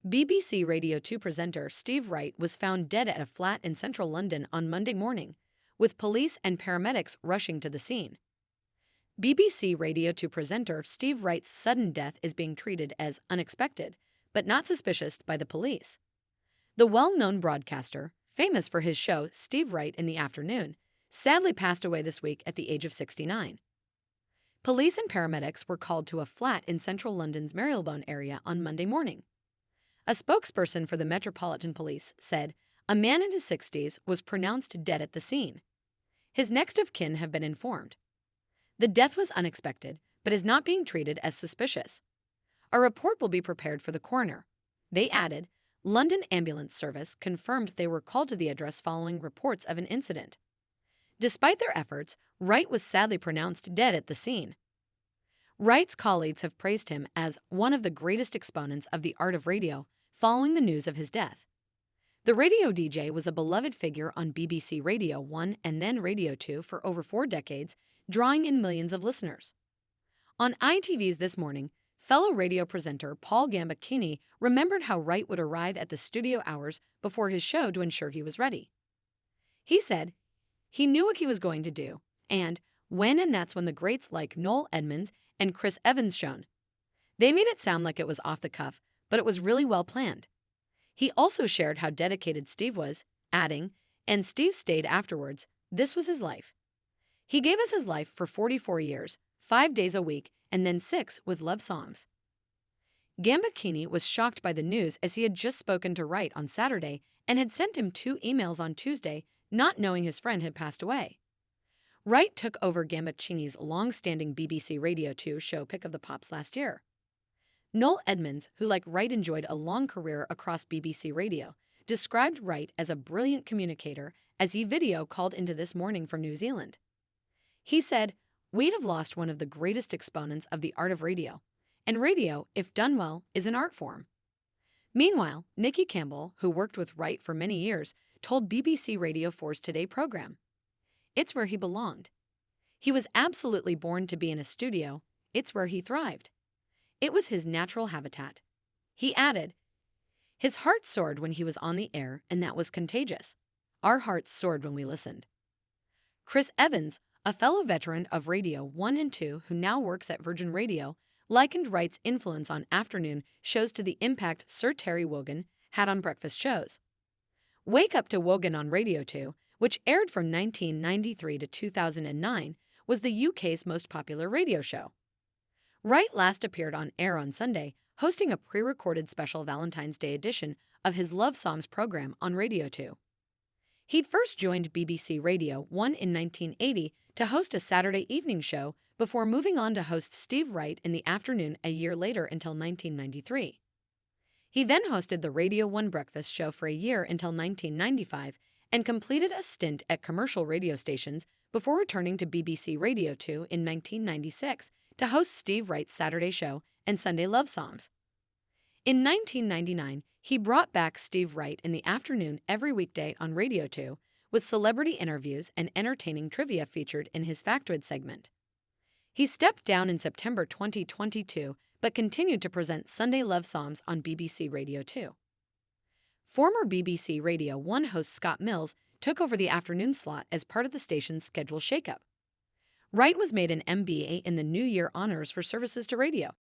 BBC Radio 2 presenter Steve Wright was found dead at a flat in central London on Monday morning, with police and paramedics rushing to the scene. BBC Radio 2 presenter Steve Wright's sudden death is being treated as unexpected, but not suspicious by the police. The well-known broadcaster, famous for his show Steve Wright in the Afternoon, sadly passed away this week at the age of 69. Police and paramedics were called to a flat in central London's Marylebone area on Monday morning. A spokesperson for the Metropolitan Police said a man in his 60s was pronounced dead at the scene. His next of kin have been informed. The death was unexpected, but is not being treated as suspicious. A report will be prepared for the coroner. They added, London Ambulance Service confirmed they were called to the address following reports of an incident. Despite their efforts, Wright was sadly pronounced dead at the scene. Wright's colleagues have praised him as one of the greatest exponents of the art of radio following the news of his death. The radio DJ was a beloved figure on BBC Radio 1 and then Radio 2 for over 4 decades, drawing in millions of listeners. On ITV's This Morning, fellow radio presenter Paul Gambacchini remembered how Wright would arrive at the studio hours before his show to ensure he was ready. He said he knew what he was going to do, and that's when the greats like Noel Edmonds and Chris Evans shone. They made it sound like it was off the cuff, but it was really well planned. He also shared how dedicated Steve was, adding, and Steve stayed afterwards. This was his life. He gave us his life for 44 years, 5 days a week, and then 6 with love songs. Gambacchini was shocked by the news as he had just spoken to Wright on Saturday and had sent him 2 emails on Tuesday, not knowing his friend had passed away. Wright took over Gambacchini's long-standing BBC Radio 2 show Pick of the Pops last year. Noel Edmonds, who like Wright enjoyed a long career across BBC Radio, described Wright as a brilliant communicator as he video called into This Morning from New Zealand. He said, "We'd have lost one of the greatest exponents of the art of radio, and radio, if done well, is an art form." Meanwhile, Nicky Campbell, who worked with Wright for many years, told BBC Radio 4's Today program, "It's where he belonged. He was absolutely born to be in a studio. It's where he thrived. It was his natural habitat." He added, "His heart soared when he was on the air, and that was contagious. Our hearts soared when we listened." Chris Evans, a fellow veteran of Radio 1 and 2 who now works at Virgin Radio, likened Wright's influence on afternoon shows to the impact Sir Terry Wogan had on breakfast shows. Wake Up to Wogan on Radio 2, which aired from 1993 to 2009, was the UK's most popular radio show. Wright last appeared on air on Sunday, hosting a pre-recorded special Valentine's Day edition of his Love Songs program on Radio 2. He'd first joined BBC Radio 1 in 1980 to host a Saturday evening show before moving on to host Steve Wright in the afternoon a year later until 1993. He then hosted the Radio 1 breakfast show for a year until 1995 and completed a stint at commercial radio stations before returning to BBC Radio 2 in 1996 to host Steve Wright's Saturday show and Sunday Love Songs. In 1999, he brought back Steve Wright in the afternoon every weekday on Radio 2, with celebrity interviews and entertaining trivia featured in his Factoid segment. He stepped down in September 2022, but continued to present Sunday Love Songs on BBC Radio 2. Former BBC Radio 1 host Scott Mills took over the afternoon slot as part of the station's schedule shakeup. Wright was made an MBA in the New Year honors for services to radio.